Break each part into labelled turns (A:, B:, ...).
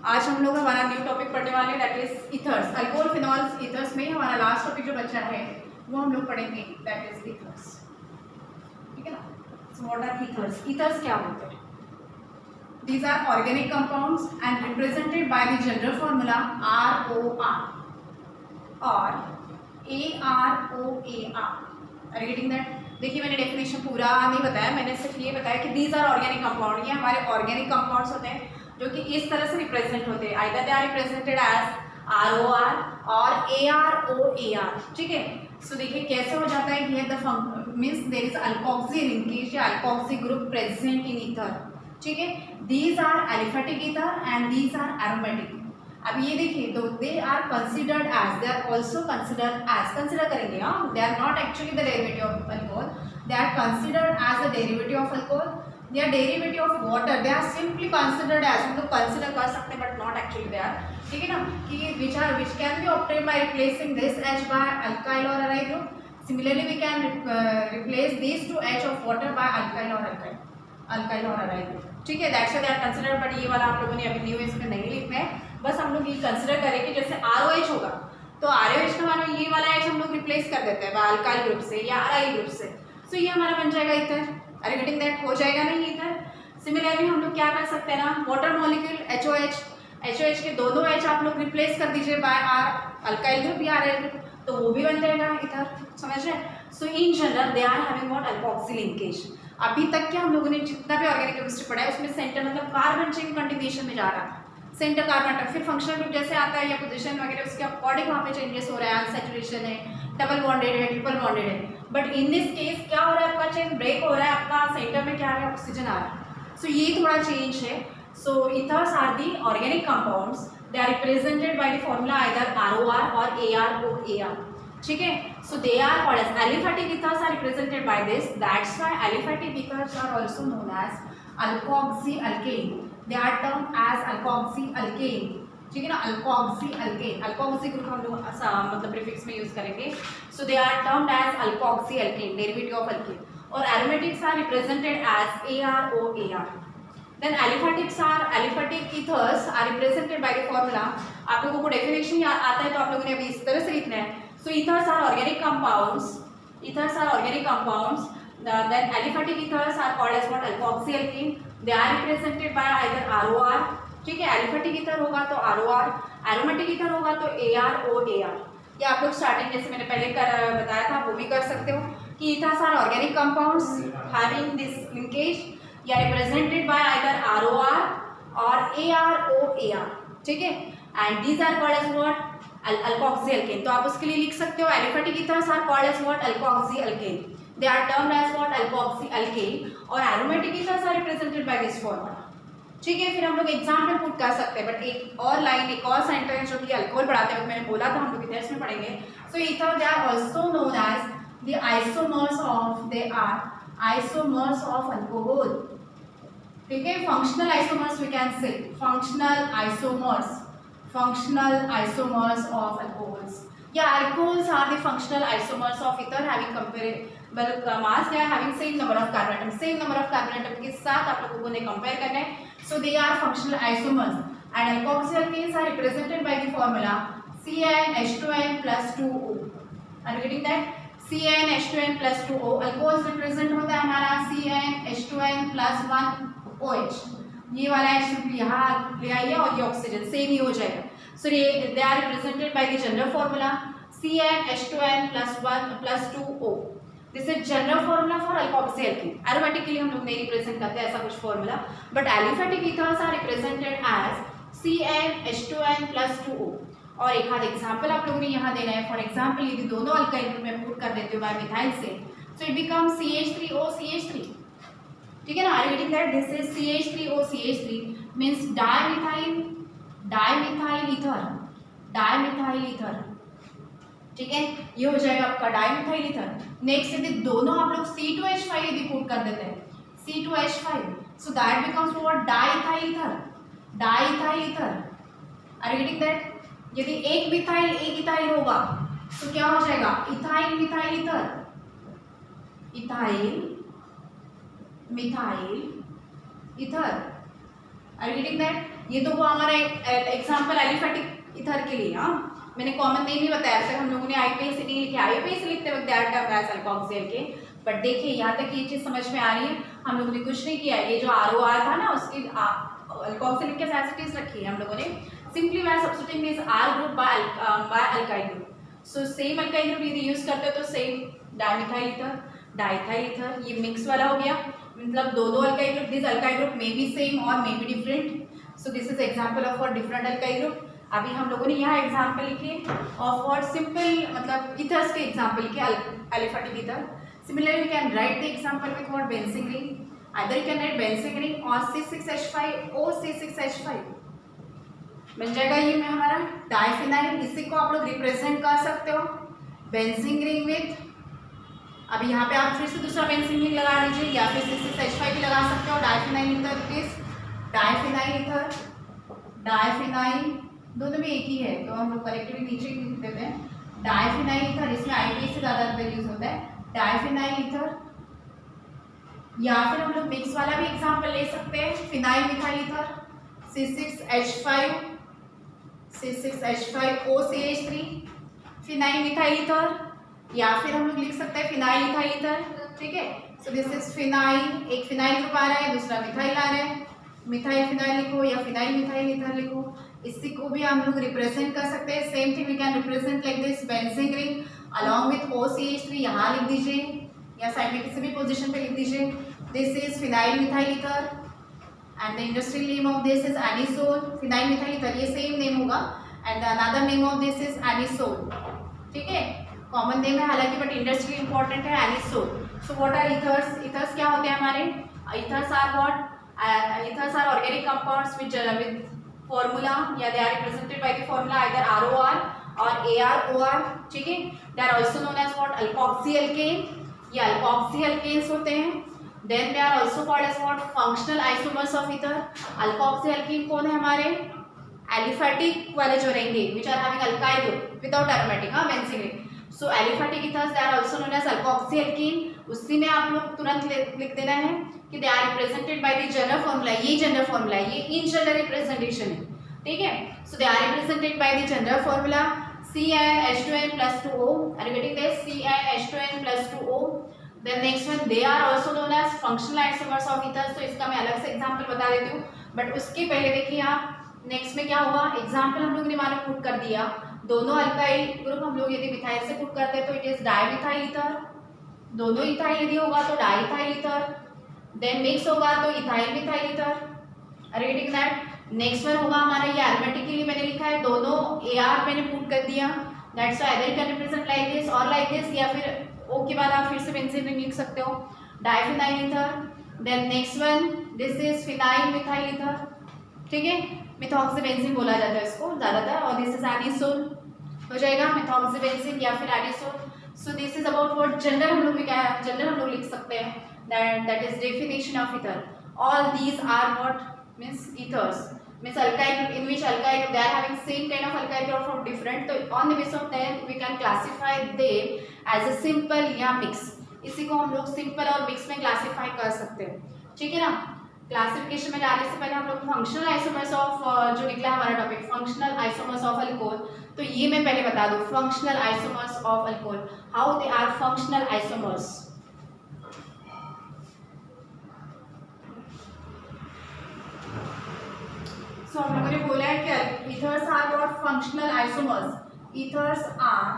A: आज हम लोग हमारा न्यू टॉपिक पढ़ने वाले हैं, that is ethers, alcohol, phenols, ethers में हमारा लास्ट टॉपिक जो बचा है वो हम लोग पढ़ेंगे, दैट इज ईथर्स। ठीक है ना। So what are ethers? Ethers क्या होते हैं? These are organic compounds and represented by the general formula ROR or AROAR. Are you getting that? देखिए मैंने डेफिनेशन पूरा नहीं बताया, मैंने सिर्फ ये बताया कि these are organic compound, ये हमारे organic compounds होते हैं जो कि इस तरह से रिप्रेजेंट होते हैं, either they are represented as ROR और AROAR. ठीक है। सो देखिए कैसे हो जाता है, here the means there is alkoxy linkage या alkoxy group present in ether. ठीक है। These are aliphatic ether and these are aromatic. अब ये देखिए, तो they are considered as, they are also considered as, consider करेंगे हाँ, they are not actually the derivative of alcohol, they are considered as a derivative of alcohol, they are derivative of water, they are simply considered as, हम लोग consider कर सकते हैं but not actually they are. ठीक है ना, कि which can be obtained by replacing this H by alkyl or aryl group. Similarly we can replace these two H of water by alkyl or aryl group. ठीक है, that's why they are considered, but ये वाला आप लोगों ने अभी new इसमें नहीं लिखना है, बस हम लोग ये कंसिडर करेंगे जैसे ROH होगा तो ROH का मानो ये वाला H हम लोग रिप्लेस कर देते हैं अल्काइल ग्रुप से या अराइल ग्रुप से, सो ये हमारा बन जाएगा ether. Are you getting that? हो जाएगा नहीं ईथर। सिमिलरली हम लोग क्या कर सकते हैं ना, वाटर मॉलिक्यूल HOH के दोनों H आप लोग रिप्लेस कर दीजिए बाय अल्काइल ग्रुप या अराइल ग्रुप, तो वो भी बन जाएगा ईथर। समझ रहे? So in general they are having what, alkoxy linkage. अभी तक क्या हम लोगों ने जितना भी ऑर्गेनिक केमिस्ट्री पढ़ा है उसमें सेंटर मतलब कार्बन चेन कंटिन्यूएशन में जा रहा है, सेंटर कार्बन फिर फंक्शनल ग्रुप जैसे आता है या पोजीशन वगैरह उसके अकॉर्डिंग वहाँ पे चेंजेस हो रहा है, अनसैचुरेशन है, डबल बॉन्डेड है, ट्रिपल बॉन्डेड है, बट इन दिस केस क्या हो रहा है, आपका चेन ब्रेक हो रहा है, आपका सेंटर में क्या आ रहा है, ऑक्सीजन आ रहा है। सो ये थोड़ा चेंज है। So ethers are the organic compounds, they are represented by the formula either ROR और AROAR. ठीक है। So they are called as aliphatic ethers are represented by this, that's why aliphatic ethers are also known as alkoxy alkane, they are termed as alkoxy alkane. ठीक है ना, alkoxy alkane, alkoxy group हम लोग मतलब prefix में use करेंगे, so they are termed as alkoxy alkane, derivative of alkane. और aromatics are represented as AROAR. Then aliphatic ethers are represented by the formula, आप लोगों को डेफिनेशन आता है तो आप लोगों ने अभी इस तरह से लिखना है। So ethers are organic compounds. Then aliphatic ethers are called as what, alkoxy alkene. They are represented by either ROR. ठीक है, aliphatic ether होगा तो ROR, aromatic ether होगा तो AROAR. या आप लोग स्टार्टिंग जैसे मैंने पहले बताया था वो भी कर सकते हो कि ethers are organic compounds having this linkage या represented by either ROR or AROAR. ठीक है, and these are called as what, alkoxy alkane. तो आप उसके लिए लिख सकते हो aliphatic ethers are called as what, alkoxy alkane, they are termed as what, alkoxy alkane. और aromatic ethers are represented by this formula. ठीक है, फिर हम लोग एग्जांपल पुट कर सकते हैं, बट एक और लाइन, एक और सेंटेंस जो कि अल्कोहल पढ़ाते वक्त मैंने बोला था हम लोग ईथर्स में पढ़ेंगे। So ether they are also known as the isomers of, they are isomers of alcohol. ठीक है, functional isomers we can say, functional isomers of alcohols. Yeah, alcohols are the functional isomers of ether having comparable mass, they are having same number of carbon atoms, same number of carbon atom के साथ आप लोगों ने compare करना है। So they are functional isomers and alkoxy alkanes are represented by the formula CnH2n plus 2O. Are you getting that? CnH2n plus 2O. alcohols represent होता है हमारा CnH2n plus 1OH. ये वाला H यहाँ ले आइए और ये ऑक्सीजन सेम ही हो जाएगा। So they are represented by the general formula CnH2n plus 1 plus 2O. This is general formula for alkoxy alkane. Aromatic के लिए हम लोग नहीं रिप्रेजेंट करते ऐसा कुछ formula, but aliphatic ethers are represented as CnH2n plus 2O. और एक आध एग्जाम्पल आप लोगों ने यहाँ देना है। फॉर एग्जाम्पल यदि दोनों अल्काइल ग्रुप में पुट कर देते हो बाय मिथाइल से, सो इट बिकम CH3OCH3. ठीक है ना, are you getting that? This is CH3OCH3 means dimethyl ether. ठीक है, ये हो जाएगा आपका डाइमिथाइल ईथर। नेक्स्ट यदि दोनों आप लोग C2H5 यदि पुट कर देते हैं, C2H5, so that becomes what, diethyl ether. Are you getting that? यदि एक मिथाइल एक इथाइल होगा तो क्या हो जाएगा, ethyl methyl ether. Are you getting that? ये तो वो हमारा एग्जाम्पल एलिफेटिक ईथर के लिए। हाँ, मैंने कॉमन नेम ही बताया था, हम लोगों ने IUPAC नहीं लिखे, IUPAC लिखते वक्त दैट टर्म एज अल्कोक्सियल के। बट देखिए यहाँ तक ये चीज़ समझ में आ रही है, हम लोगों ने कुछ नहीं किया, ये जो ROR था ना उसकी अल्कोक्सिलिक कैपेसिटीज रखी है हम लोगों ने, simply we are substituting this R group by alkyl group. So same alkyl group यदि यूज करते हो तो same dimethyl ether, diethyl ether, ये मिक्स वाला हो गया, मतलब दो alkyl group, this alkyl group may be same और may be different. So this is example of for different alkyl group. अभी हम लोगों ने यहाँ एग्जांपल लिखे ऑफ फॉर सिंपल मतलब ईथर्स के एग्जांपल लिखे, aliphatic ether. Similarly, you can write the example with what benzene ring. Either you can write benzene ring or C6H5 or C6H5 बन जाएगा ये में हमारा डाइफिनाइल। इसी को आप लोग रिप्रेजेंट कर सकते हो बेंजीन रिंग विथ, अभी यहाँ पे आप फिर से दूसरा बेंजीन रिंग लगा लीजिए या फिर C6H5 भी लगा सकते हो। डाइफिनाइल ईथर किस डाइफिनाइल ईथर, डाइफिनाइल दोनों में एक ही है तो हम लोग करेक्टली नीचे लिख देते हैं डाइफिनाइल ईथर। इसमें IUPAC से ज़्यादातर यूज होता है डाइफिनाइल ईथर, या फिर हम लोग मिक्स वाला भी एग्जांपल ले सकते हैं phenyl methyl ether C6H5OCH3 phenyl methyl ether, या फिर हम लोग लिख सकते हैं फिनाइल इथाइल ईथर। ठीक है, सो दिस इज फिनाइल, एक फिनाइल ग्रुप आ रहा है, दूसरा मिथाइल आ रहा है, मिथाइल फिनाइल लिखो या फिनाइल मिथाइल ईथर लिखो। इसी को भी हम लोग रिप्रेजेंट कर सकते हैं, same thing we can represent like this benzene ring along with OCH3, यहाँ लिख दीजिए या साइड में किसी भी पोजीशन पे लिख दीजिए this is phenyl methyl ether and the industrial name of this is anisole. Phenyl methyl ether ये सेम नेम होगा and the another name of this is anisole. ठीक है, कॉमन नेम है हालांकि बट इंडस्ट्री इंपॉर्टेंट है anisole. So what are ethers, ethers क्या होते हैं हमारे, ethers are what, ethers are organic compounds with formula या they are represented by the formula either ROR और AROR। ठीक है, they are also known as what alkoxy alkane, ये alkoxy alkanes होते हैं। Then they are also called as what functional isomers of ether. Alkoxy alkane कौन है हमारे, aliphatic वाले जो रहेंगे which are having alkyl group without aromatic, हाँ benzene ring. So aliphatic ethers they are also known as alkoxy alkane. उसी में आप लोग तुरंत लिख देना है कि they are represented by the general formula, ये जनरल फॉर्मूला है, ये इन जनरल रिप्रेजेंटेशन है। ठीक है, so they are represented by the general formula CnH2n plus 2O. Are you getting this? CnH2n plus 2O. Then next one, they are also known as functional isomers of ethers. तो इसका मैं अलग से example बता देती हूँ, but उसके पहले देखिए आप नेक्स्ट में क्या होगा। एग्जांपल हम लोग ने मानो पुट कर दिया, दोनों अल्काइल ग्रुप हम लोग यदि मिथाइल से पुट करते हैं तो इट इज डाइमिथाइल ईथर, दोनों इथाइल यदि होगा तो डाइथाइल ईथर, देन मिक्स होगा तो ethyl methyl ether. Are you getting that? Next one होगा हमारा ये एरोमेटिकली मैंने लिखा है, दोनों AR मैंने पुट कर दिया, that's why either you can represent like this और लाइक दिस, या फिर O के बाद आप फिर से बेंजीन रिंग लिख सकते हो diphenyl ether. Then next one this is phenyl methyl ether. ठीक है, मिथॉक्सीबेंजीन बोला जाता है इसको ज़्यादातर, और दिस इज एनिसोल हो जाएगा मिथॉक्सीबेंजीन या फिर anisole. So this is about what general हम लोग क्या जनरल हम लोग लिख सकते हैं, that is definition of ether. All these are what means ethers, means alkyl group in which alkyl group they are having same kind of alkyl group from different, so on the basis of that we can classify them as a simple या mix। इसी को हम लोग simple और mix में classify कर सकते हैं। ठीक है ना, क्लासिफिकेशन में जाने से पहले हम लोग फंक्शनल आइसोमर्स ऑफ जो निकला हमारा topic functional isomers of alcohol, तो ये मैं पहले बता दूं functional isomers of alcohol, how they are functional isomers. तो हम लोगों ने बोला है कि ethers are what functional isomers. Ethers are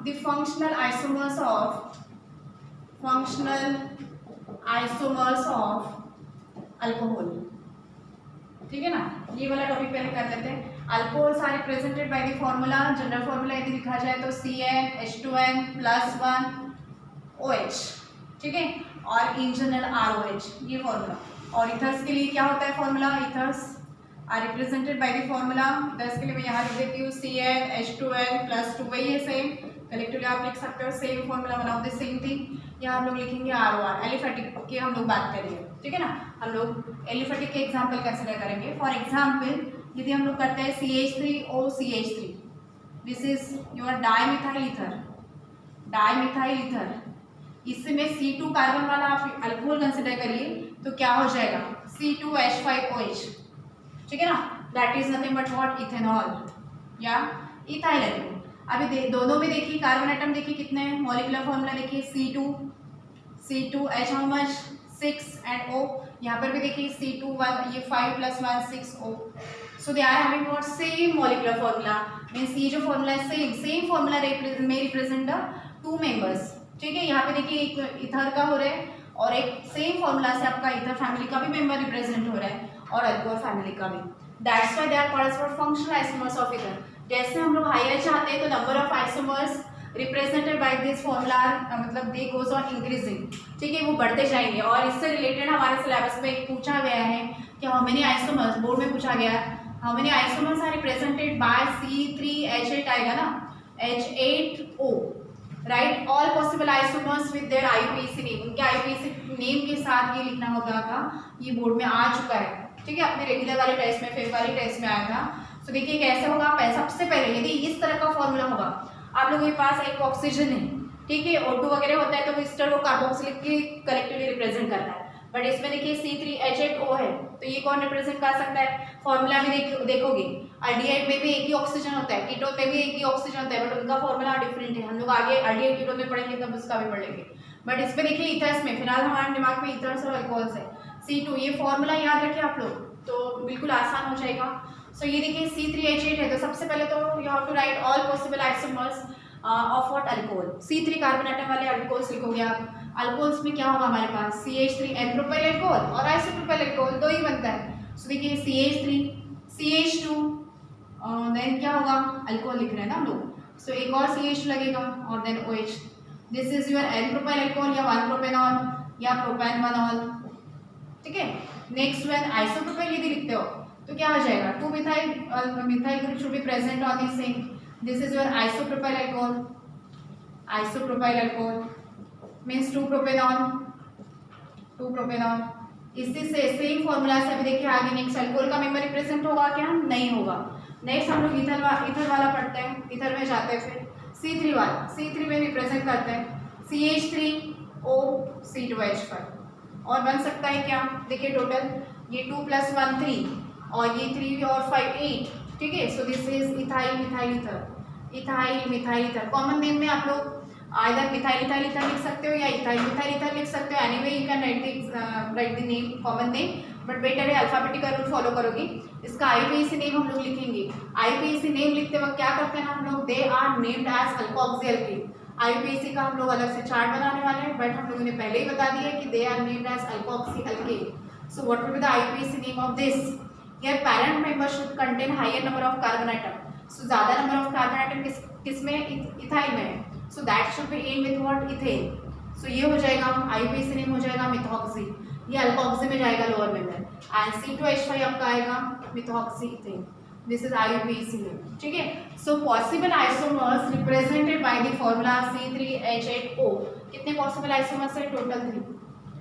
A: the functional isomers of alcohol. ठीक है ना, ये वाला टॉपिक पहले कर लेते हैं। Alcohols are represented by the formula, general formula यदि लिखा जाए तो CnH2n + 1 OH। ठीक है, और इन जनरल ROH ये फॉर्मूला। और ईथर्स के लिए क्या होता है formula, ethers are represented by the formula. Ethers के लिए मैं यहाँ लिख देती हूँ CnH2n + 2, वही है सेम, कलेक्टिवली आप लिख सकते हो same formula, one of the same thing. यहाँ हम लोग लिखेंगे ROR, एलिफेटिक की हम लोग बात करेंगे। ठीक है ना, हम लोग एलिफेटिक के एग्जाम्पल कंसिडर करेंगे। फॉर एग्जाम्पल यदि हम लोग करते हैं CH3OCH3, this is your dimethyl ether, dimethyl ether. इसमें C2 कार्बन वाला आप अल्कोहल कंसिडर करिए तो क्या हो जाएगा C2H5OH, ठीक है ना, that is nothing but what, ethanol या इथाइल एथेनॉल। अभी दोनों में देखिए कार्बन एटम देखिए कितने हैं, मॉलिक्यूलर फॉर्मूला देखिए C2H how much 6 and O, यहाँ पर भी देखिए C2 1, ये 5 + 1 6 O, so they are having what same molecular formula, means ये जो फॉर्मूला है सेम फॉर्मूला में रिप्रेजेंट द टू मेंबर्स, ठीक है। यहाँ पे देखिए एक इथर का हो रहा है और एक सेम फॉर्मूला से आपका इथर फैमिली का भी मेंबर रिप्रेजेंट हो रहा है और अल्कोहल फैमिली का भी, that's why they are called as functional isomers of ether. जैसे हम लोग हायर चाहते हैं तो number of isomers represented by this formula मतलब दे गोज ऑन इंक्रीजिंग, ठीक है, वो बढ़ते जाएंगे। और इससे रिलेटेड हमारे सिलेबस में एक पूछा गया है कि हाउ मेनी आइसोमर्स, बोर्ड में पूछा गया है how many isomers are represented by C3H8 आएगा ना, H8O, right. All possible isomers with their IUPAC name, उनके IUPAC नेम के साथ ये लिखना होगा का, ये बोर्ड में आ चुका है, ठीक है, अपने रेगुलर वाले टेस्ट में, फेब वाले टेस्ट में आया था। तो देखिए कैसे होगा, सबसे पहले यदि इस तरह का फॉर्मूला होगा, आप लोगों के पास एक ऑक्सीजन है, ठीक है, O2 वगैरह होता है तो वो इस्टर और कार्बोक्सिलिक की कलेक्टिवली रिप्रेजेंट करता है, बट इसमें देखिए C3H8O है तो ये कौन रिप्रेजेंट कर सकता है, फॉर्मूला में देखोगे अल्डिहाइड में भी एक ही ऑक्सीजन होता है, कीटोन में भी एक ही ऑक्सीजन होता है, बट उनका फॉर्मूला डिफरेंट है। हम लोग आगे अल्डिहाइड कीटोन में पढ़ेंगे तब उसका भी पढ़ेंगे, बट इसमें देखिए इथर्स में फिलहाल हमारे दिमाग में इथर्स और अल्कोहल्स है। C2, ये फॉर्मूला याद रखें आप लोग तो बिल्कुल आसान हो जाएगा। सो ये देखिए C3H8 है तो सबसे पहले तो you have to write all possible isomers of what, alcohol. C3 carbon atom वाले अल्कोहल्स लिखोगे आप। अल्कोहल्स में क्या होगा हमारे पास, CH3 एन प्रोपाइल अल्कोहल और आइसोप्रोपाइल अल्कोहल, दो ही बनता है। सो देखिए CH3 CH2 देन क्या होगा, अल्कोहल लिख रहे हैं ना हम लोग, सो एक और CH2 लगेगा और then OH, this is your n propyl alcohol या 1 प्रोपेनॉल या प्रोपेन 1ऑल, ठीक है। नेक्स्ट वन आइसोप्रोपाइल यदि लिखते हो तो क्या हो जाएगा, 2 methyl group should be present on this sink, this is your isopropyl alcohol means 2 propanol. इसी से सेम फॉर्मूला से अभी देखिए आगे नेक्स्ट अल्कोहल का मेंबर रिप्रेजेंट होगा क्या, नहीं होगा। नेक्स्ट हम लोग इथर वाला पढ़ते हैं, इथर में जाते हैं फिर C3 वाला, C3 में रिप्रेजेंट करते हैं CH3O C2H5 और बन सकता है क्या, देखिए टोटल ये 2 + 1 3 और ये 3 और 5 8, ठीक है। So this is ethyl methyl ether. Common name में आप लोग आइदर मिथाइल इथाइल ईथर लिख सकते हो या इथाइल मिथाइल ईथर लिख सकते हो, anyway you can right the name, common name, but better है अल्फाबेटिकल रूल फॉलो करोगे। इसका IUPAC नेम हम लोग लिखेंगे। IUPAC नेम लिखते वक्त क्या करते हैं हम लोग, they are named as alkoxy alkane. IUPAC का हम लोग अलग से चार्ट बनाने वाले हैं, बट हम लोगों ने पहले ही बता दिया है कि they are named as alkoxy alkane. So what will be the IUPAC name of this, here parent member should contain higher number of carbon atom, so ज्यादा नंबर ऑफ कार्बन आइटम किसमें, इथाइल में है, so that should be end with what, ethane. सो ये हो जाएगा IUPAC name हो जाएगा methoxy, ये अल्कोक्सी में जाएगा लोअर मेंबर, एंड C2H5 आपका आएगा methoxy ethane, this is IUPAC name, ठीक है। So possible isomers represented by the formula C3H8O, कितने पॉसिबल आइसोमर्स है, total 3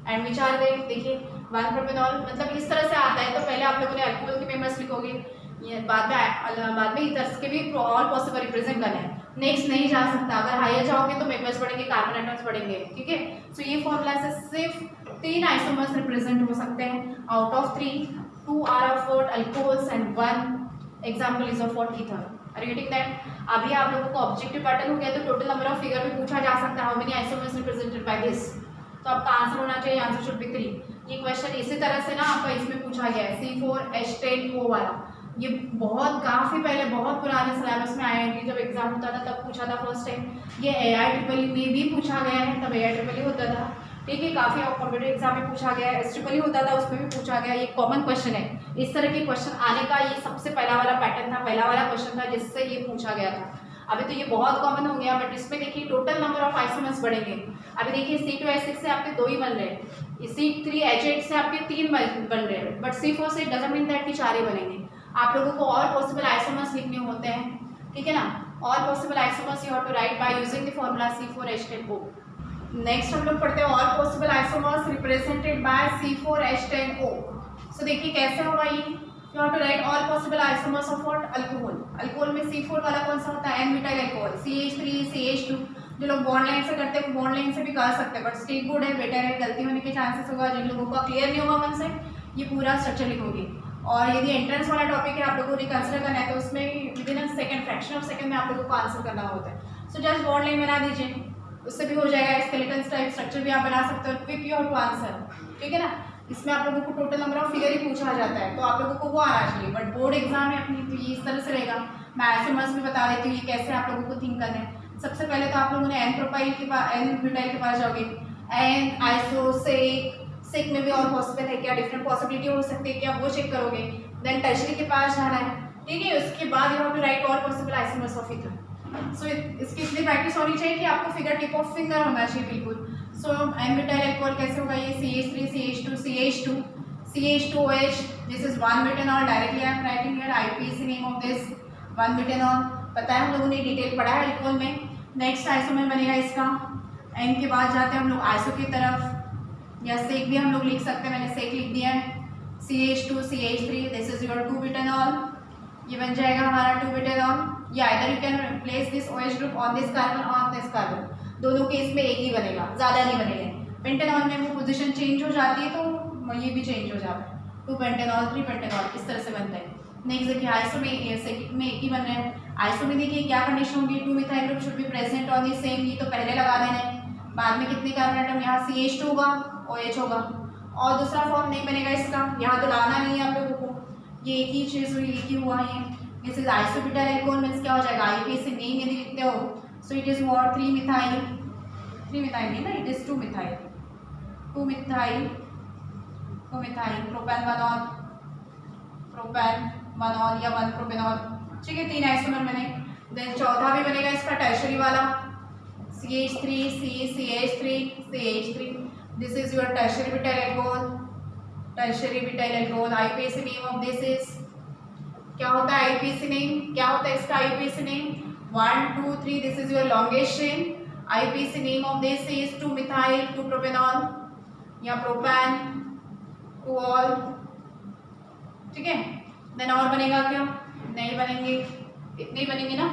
A: and which are they, देखिए 1 प्रोपेनॉल, मतलब इस तरह से आता है तो पहले आप लोगों ने अल्कोहल के मेंबर्स लिखोगे, ये बाद में इथर्स के भी ऑल पॉसिबल रिप्रेजेंट करना है। नेक्स्ट नहीं जा सकता, अगर हायर जाओगे तो मेंबर्स बढ़ेंगे, कार्बन एटम्स बढ़ेंगे, ठीक है। सो ये फॉर्मूला से सिर्फ 3 आइसोमर्स रिप्रेजेंट हो सकते हैं out of 3, 2 are of what, alcohols and 1 example is of what, ether. Are you getting that? अभी आप लोगों को ऑब्जेक्टिव पैटर्न हो गया तो टोटल नंबर ऑफ फिगर भी पूछा जा सकता है, how many isomers represented by this, तो आपका आंसर होना चाहिए, आंसर शुड बी 3। ये क्वेश्चन इसी तरह से ना आपका इसमें पूछा गया है C4H10O वाला, ये बहुत काफ़ी पहले बहुत पुराने सिलेबस में IIT जब एग्जाम होता था तब पूछा था फर्स्ट टाइम, ये AIEEE में भी पूछा गया है, तब AIEEE होता था, ठीक है, काफ़ी कॉम्पिटेटिव एग्जाम में पूछा गया है, SEEE होता था उसमें भी पूछा गया, ये कॉमन क्वेश्चन है। इस तरह के क्वेश्चन आने का ये सबसे पहला वाला पैटर्न था, पहला वाला क्वेश्चन था जिससे ये पूछा गया था। अभी तो ये बहुत कॉमन हो गया, बट इसमें देखिए टोटल नंबर ऑफ आइसोमर्स बढ़ेंगे। अभी देखिए C2H6 से आपके 2 ही बन रहे हैं, C3H8 से आपके 3 बन रहे हैं, बट C4 से डजंट मीन दैट कि 4 ही बनेंगे। आप लोगों को और पॉसिबल आइसोमर्स लिखने होते हैं, ठीक है ना, और possible isomers you have to write by using the formula C4H10O। Next हम लोग पढ़ते हैं और possible isomers represented by C4H10O। So देखिए कैसे होगा ये, you have to write all possible isomers of what, alcohol. Alcohol में C4 वाला कौन सा होता है, N-ब्यूटाइल अल्कोहल, CH3 CH2, जो लोग बॉन्ड लाइन से करते हैं वो बॉन्ड लाइन से भी कर सकते हैं, बट स्टेट बोर्ड है, बेटर है, गलती होने के चांसेस होगा, जिन लोगों का क्लियर नहीं होगा मन से ये पूरा स्ट्रक्चर लिखोगे। और यदि एंट्रेंस वाला टॉपिक है आप लोगों को रिकंसिडर करना है तो उसमें with in second fraction of second में आप लोगों को आंसर करना होता है। सो जस्ट बॉन्ड लाइन बना दीजिए, उससे भी हो जाएगा। स्केलेटन टाइप स्ट्रक्चर भी आप बना सकते हो, क्विक योर टू आंसर, ठीक है ना। इसमें आप लोगों को टोटल नंबर ऑफ फिगर ही पूछा जाता है, तो आप लोगों को वो आना चाहिए। बट बोर्ड एग्जाम है अपनी, तो ये इस तरह से रहेगा। मैं आइसोमर्स भी बता देती हूँ ये कैसे आप लोगों को थिंक करना है। सबसे पहले तो आप लोगों ने एन प्रोपाइल के पास, एन ब्यूटाइल के पास जाओगे। एन आइसो सेक में भी और पॉसिबल है क्या, डिफरेंट पॉसिबिलिटी हो सकती है क्या, वो चेक करोगे। देन टर्शरी के पास जाना है, ठीक है। उसके बाद you have to write all possible isomers of ether. So इसकी इतनी प्रैक्टिस होनी चाहिए कि आपको फिगर टिप ऑफ फिंगर होना चाहिए बिल्कुल। सो एन ब्यूटाइल अल्कोहल कैसे होगा, ये CH3 CH2 CH2OH, this is 1 butanol। Directly I am writing here IUPAC name of this 1 butanol। पता है हम लोगों ने डिटेल पढ़ा है अल्कोहल में। नेक्स्ट आइसोमर बनेगा इसका। एन के बाद जाते हैं हम लोग आइसो की तरफ, या सेक भी हम लोग लिख सकते हैं, मैंने सेक लिख दिया है। CH2 CH3, this is your 2 butanol। ये बन जाएगा हमारा 2 butanol। या either you can place this OH group on this carbon, on this carbon, दोनों केस में एक ही बनेगा, ज़्यादा नहीं बनेगा। पेंटेनॉल में वो पोजीशन चेंज हो जाती है तो ये भी चेंज हो जाता है। 2 पेंटेनॉल 3 पेंटेनॉल इस तरह से बनता है। नेक्स्ट देखिए आइसो में एक ही बन रहा है। आइसो में देखिए क्या कंडीशन होगी, 2 methyl group should be present on the same, ये तो पहले लगा देना है। बाद में कितने कार्बन एटम, यहाँ CH2 होगा, OH होगा, और दूसरा फॉर्म नहीं बनेगा इसका, यहाँ तो लाना नहीं है आप लोगों को। ये एक ही चीज़ हुई, एक ही हुआ है। This is isobutyl alcohol means क्या हो जाएगा, IUPAC से नेम यदि लिखते हो so it is what 3 methyl नहीं ना, it is 2 methyl propane 1 on या 1 प्रोपेनॉल, ठीक है। 3 आइसोमर बने। देन चौथा भी बनेगा इसका टर्शरी वाला, CH3 CH3 this is your tertiary butyl alcohol. IUPAC name of this is, क्या होता है IUPAC नेम, क्या होता है इसका IUPAC name, 1 2 3, this is your longest chain. IUPAC name of this is 2 methyl 2 propanol या प्रोपैन 2 ऑल, ठीक है। देन और बनेगा क्या, नहीं बनेंगे, इतने ही बनेंगे ना,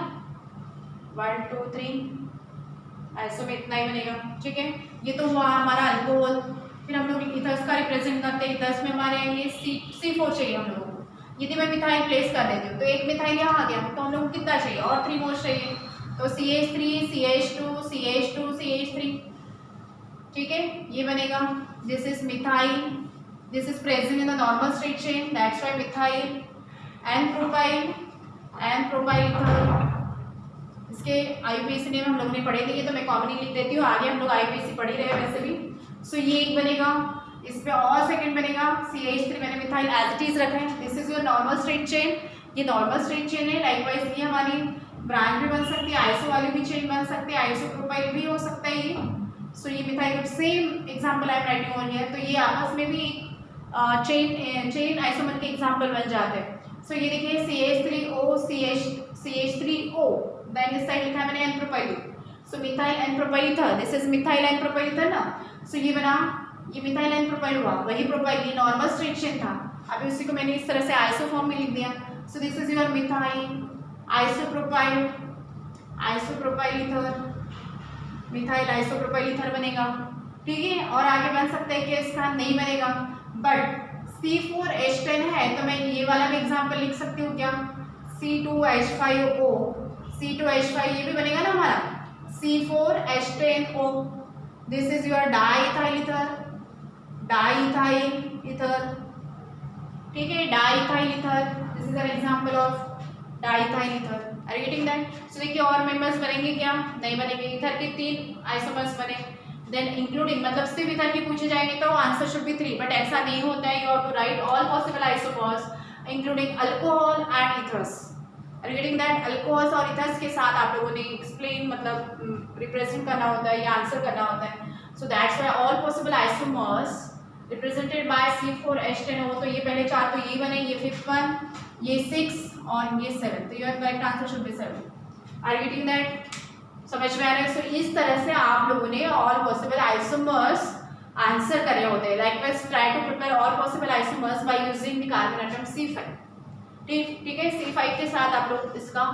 A: 1 2 3 ऐसे में इतना ही बनेगा, ठीक है। ये तो हुआ हमारा अल्कोहल। फिर हम लोग इथर्स का रिप्रेजेंट करते हैं। इथर्स में हमारे ये C4 चाहिए हम लोगों को। यदि मैं मिथाइल प्लेस कर देती हूँ तो एक मिथाइल यहाँ आ गया, तो हम लोग को कितना चाहिए, और 3 मोर्स चाहिए, तो CH3 CH3, ठीक है। ये बनेगा, this is methyl, this is present in the normal straight chain, that's why methyl and propyl ether. इसके IUPAC नेम हम लोग ने पढ़े थे, तो मैं कॉमनली लिख देती हूँ, आगे हम लोग IUPAC पढ़ ही रहे वैसे भी। सो ये एक बनेगा, इस पे और सेकंड बनेगा CH3, मैंने मिथाइल एज इट इज रखा है। This is your normal straight chain, ये नॉर्मल स्ट्रेट चेन है। लाइकवाइज ये हमारी ब्रांच भी बन सकती है, आइसो वाली भी चेन बन सकती है, आइसो प्रोपाइल भी हो सकता है ये। सो ये methyl same example I am writing over here, तो ये आपस में भी चेन आइसोमर के एग्जाम्पल बन जाते हैं। सो ये देखिए CH3O CH3O, देन इस साइड लिखा है मैंने n propyl, so methyl n propyl ether, this is methyl n propyl ether ना। सो ये बना, ये मिथाइल एन प्रोपाइल हुआ, वही प्रोपाइल, ये नॉर्मल स्ट्रेट चेन था, अभी उसी को मैंने इस तरह से आइसो फॉर्म में लिख दिया। सो this is your methyl isopropyl ether, methyl isopropyl ether बनेगा, ठीक है। और आगे बन सकता है कि इसका नहीं बनेगा, बट C4H10 है तो मैं ये वाला भी एग्जांपल लिख सकती हूँ क्या, C2H5O, C2H5 ये भी बनेगा ना हमारा, C4H10O, this is your diethyl ether, ठीक है, diethyl ether, this is an example of diethyl ether. Are you getting that? So देखिए और मेंबर्स बनेंगे क्या, नहीं बनेंगे। इथर के 3 आइसोमर्स बने, देन इंक्लूडिंग मतलब सिर्फ इथर के पूछे जाएंगे तो आंसर शुड बी 3, बट ऐसा नहीं होता है। You have to write all possible isomers including alcohol and ethers. Are you getting that? Alcohols और इथर्स के साथ आप लोगों ने एक्सप्लेन मतलब रिप्रेजेंट करना होता है या आंसर करना होता है। सो that's why all possible isomers represented by C4H10O, तो ये पहले 4 तो ये बने, ये 5th वन, ये 6 और ये 7, तो your correct answer should be 7। Are you getting that? समझ में आ रहा है? सो इस तरह से आप लोगों ने ऑल पॉसिबल आइसोमर्स आंसर करे होते हैं। Likewise try to prepare all possible isomers by using the carbon atom C5, ठीक है। C5 के साथ आप लोग इसका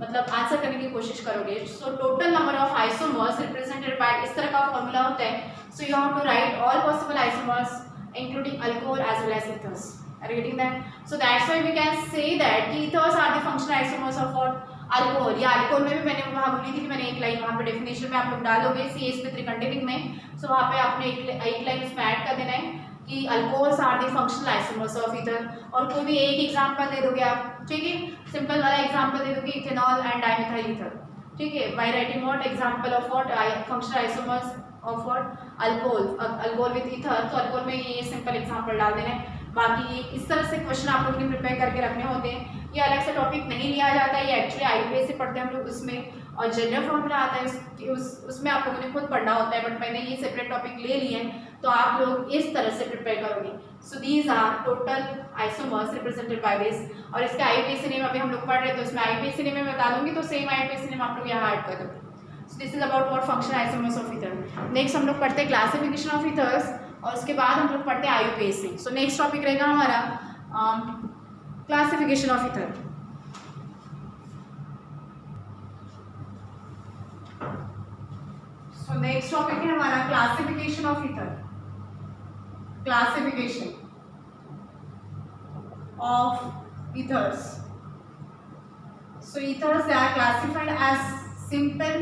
A: मतलब आंसर करने की कोशिश करोगे। So total number of isomers represented by, इस तरह का फॉर्मूला होता है। So you have to write all possible isomers including alcohol as well as ethers. Are you getting that? So that's why we can say that ethers are the functional isomers of what? Alcohol. या alcohol में भी मैंने वहाँ बोली थी कि मैंने एक लाइन वहाँ पे डेफिनेशन में आप लोग डालोगे CH3 रिंग में, सो वहाँ पे आपने एक लाइन इसमें ऐड कर देना है कि alcohols are the functional isomers of ether, और कोई भी एक एग्जांपल दे दोगे आप, ठीक है, सिंपल वाला एग्जांपल दे दोगे इथेनॉल एंड डाइमिथाइल ईथर, ठीक है, by writing what example of what functional isomers of what alcohol with ether. तो अल्कोहल में ये सिंपल एग्जांपल डाल देना है. बाकी इस तरह से क्वेश्चन आप लोगों ने प्रिपेयर करके रखने होते हैं. ये अलग से टॉपिक नहीं लिया जाता है, ये एक्चुअली आईपीएस से पढ़ते हैं हम लोग उसमें, और जनरल फॉर्मूला आता है उसमें आप लोगों ने खुद पढ़ना होता है, बट मैंने ये सेपरेट टॉपिक ले लिए हैं तो आप लोग इस तरह से प्रिपेयर करोगे. So these are total isomers represented by this. और इसका आईपीएस नेम अभी हम लोग पढ़ रहे हैं तो इसमें आईपीएस नेम मैं बता दूंगी, तो सेम आईपीएस नेम आप लोग यहाँ ऐड कर दोगे. सो this is about what functional isomers of ether. Next हम लोग पढ़ते हैं क्लासिफिकेशन ऑफ ईथर्स, और उसके बाद हम लोग पढ़ते हैं आईयूपीएसी. सो नेक्स्ट टॉपिक रहेगा हमारा classification of ether. So next topic है हमारा classification of ether. Classification of ethers. So ethers they are classified as simple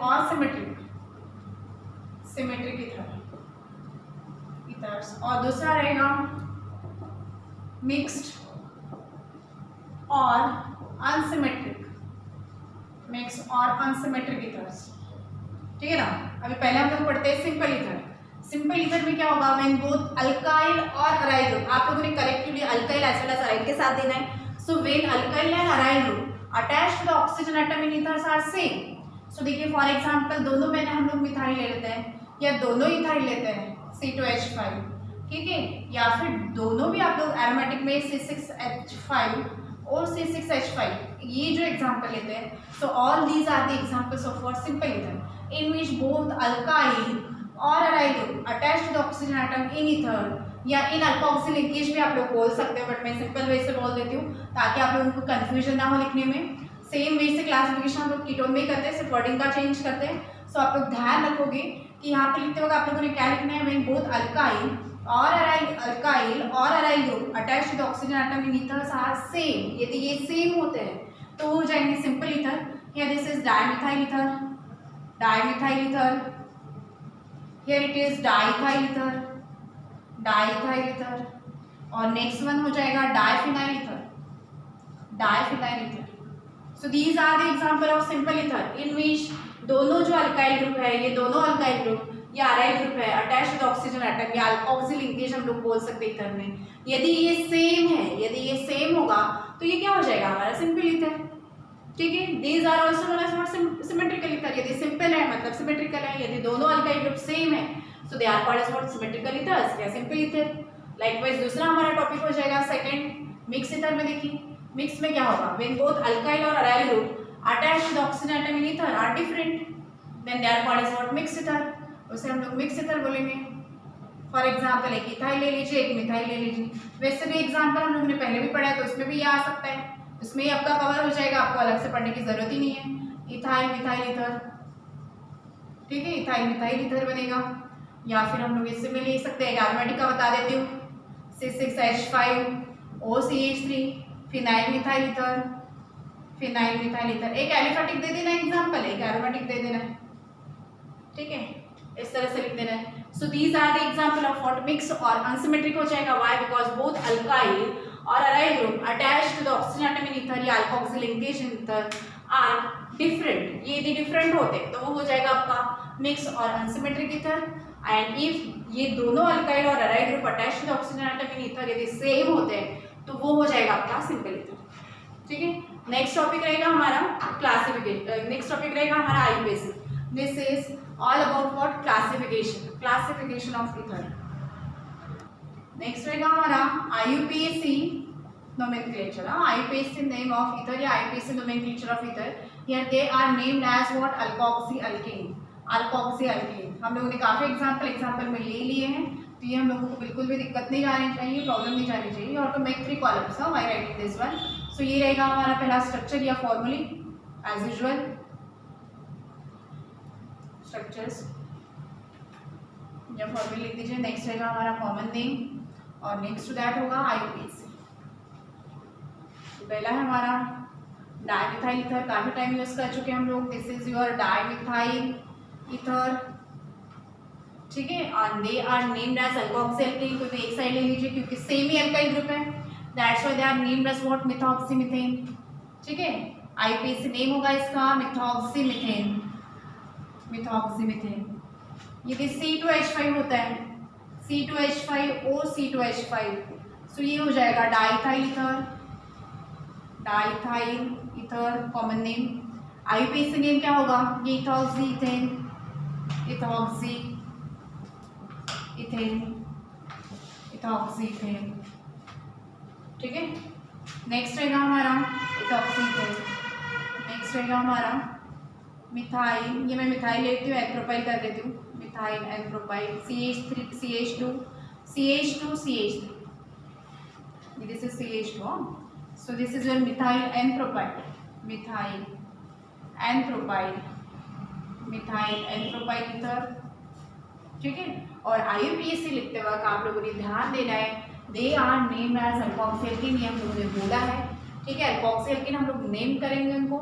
A: और सिमेट्रिक ईथर्स, और दूसरा रहेगा मिक्स्ड और अनसिमेट्रिक ईथर्स, ठीक है ना. अभी पहले हम लोग पढ़ते हैं सिंपल ईथर. सिंपल ईथर में क्या होगा, व्हेन बोथ अल्काइल और अराइल ग्रुप, आप लोगों ने collectively alkyl as well as aryl के साथ देना है. So when alkyl and aryl group attached to the oxygen atom in ethers are same. So देखिए फॉर एग्जांपल दोनों में हम लोग मिथाइल ले लेते हैं, या दोनों इथाइल लेते हैं C2H5, ठीक है, या फिर दोनों भी आप लोग एरोमेटिक में C6H5 और C6H5, ये जो एग्जांपल लेते हैं. So all these are the examples of what simple ether in which both alkyl और aryl group attached to the oxygen atom in ether, या इन अल्कोक्सिल लिंकेज भी आप लोग बोल सकते हो, बट मैं सिंपल वे से बोल देती हूँ ताकि आप लोगों को कंफ्यूजन ना हो लिखने में. सेम वे से क्लासिफिकेशन हम लोग कीटोन में ही करते हैं, सिर्फ वर्डिंग का चेंज करते हैं. सो आप लोग ध्यान रखोगे कि यहाँ पे लिखते वक्त आप लोगों ने क्या लिखना है, व्हेन बोथ अल्काइल और aryl group attached to the oxygen atom in ethers are same, यदि ये सेम होते हैं तो हो जाएंगे simple ether. Here this is dimethyl ether, here it is diethyl ether, और नेक्स्ट वन हो जाएगा diphenyl ether. So these are the example of simple ether in which दोनों जो अल्काइल ग्रुप है, ये दोनों अल्काइल ग्रुप या अराइल ग्रुप है attached to the oxygen atom, या अल्कोक्सिल लिंकेज हम लोग बोल सकते हैं ईथर में. यदि ये सेम होगा तो ये क्या हो जाएगा हमारा सिंपल ईथर, ठीक है. These are also known as what symmetrical ether. यदि सिंपल है मतलब सिमेट्रिकल है, यदि दोनों अल्काइल ग्रुप सेम है so they are called as what symmetrical ethers या सिंपल ईथर. लाइकवाइज दूसरा हमारा टॉपिक हो जाएगा सेकंड मिक्स ईथर में. देखिए मिक्स में क्या होगा, व्हेन बोथ अल्काइल और aryl group attached to the oxygen atom in ether are different, then they are called as what mix ether. उसे हम लोग मिक्स ईथर बोलेंगे. फॉर एग्जांपल एक इथाइल ले लीजिए, एक मिथाइल ले लीजिए. वैसे भी एग्जांपल हम लोगों ने पहले भी पढ़ा है तो उसमें भी ये आ सकता है, उसमें ही आपका कवर हो जाएगा, आपको अलग से पढ़ने की जरूरत ही नहीं है. इथाइल मिथाइल ईथर, ठीक है, इथाइल मिथाइल ईथर बनेगा. या फिर हम लोग इससे में ले सकते हैं, एरोमेटिक का बता देती हूँ, C6H5 OCH3 phenyl methyl ether. एक एलिफेटिक दे देना एग्जांपल, एक एरोमेटिक दे देना, ठीक है, इस तरह से लिख देना है. So these are the example of what mix और अनसिमेट्रिक हो जाएगा. व्हाई, बिकॉज बोथ अल्काइल और aryl group attached to the oxygen atom in ether या alkoxyl linkage in ether are different. ये यदि डिफरेंट होते तो वो हो जाएगा आपका मिक्स और अनसिमेट्रिक ईथर. एंड इफ ये दोनों अल्काइल और aryl group attached to the oxygen atom in ether यदि सेम होते हैं तो वो हो जाएगा आपका सिंपल ईथर, ठीक है. नेक्स्ट टॉपिक रहेगा हमारा क्लासिफिकेशन, नेक्स्ट टॉपिक रहेगा हमारा IUPAC. This is all about what classification of ether. Next रहेगा हमारा IUPAC nomenclature. IUPAC name of ether या IUPAC nomenclature of ether. Here they are named as what? alkoxyalkane. हम लोगों ने काफ़ी एग्जाम्पल में ले लिए हैं, तो ये हम लोगों को बिल्कुल भी दिक्कत नहीं जानी चाहिए, प्रॉब्लम नहीं जानी चाहिए. और to make 3 columns by writing this one. So ये रहेगा हमारा पहला स्ट्रक्चर या फॉर्मूली एज यूजुअल. स्ट्रक्चर्स या फॉर्मूला लिख दीजिए। नेक्स्ट रहेगा हमारा कॉमन नेम और नेक्स्ट टू दैट होगा IUPAC। तो पहला है हमारा डाईमिथाइल ईथर, काफी टाइम यूज कर चुके हैं हम लोग। This is your dimethyl ether, ठीक है। और they are named as alkoxy alkane, तो एक साइड ले लीजिए क्योंकि सेम ही अल्काइल ग्रुप है, that's why they are named as what, methoxymethane, ठीक है। IUPAC नेम होगा इसका मिथॉक्सीमीथेन, मिथॉक्सीमीथेन। यदि C2H5 होता है, C2H5O C2H5, सो ये हो जाएगा diethyl ether, diethyl ether common name. IUPAC name क्या होगा, ये इथॉक्सीथेन, इथॉक्सी इथेन, इथॉक्सीथेन, ठीक है। नेक्स्ट रहेगा हमारा इथॉक्सीथेन। नेक्स्ट रहेगा हमारा मिथाइल, ये मैं मिथाइल लेती हूँ, एथ्रोपाइल कर देती हूँ, methyl n propyl, CH3 CH2 CH2 CH3, this is CH2, so this is your methyl n propyl, methyl n propyl, methyl n propyl ether, ठीक है। और IUPAC लिखते वक्त आप लोगों ने ध्यान देना है, they are name as alkoxy alkane, ये हम लोगों ने बोला है, ठीक है। अल्कोक्सी एल्केन हम लोग नेम करेंगे उनको,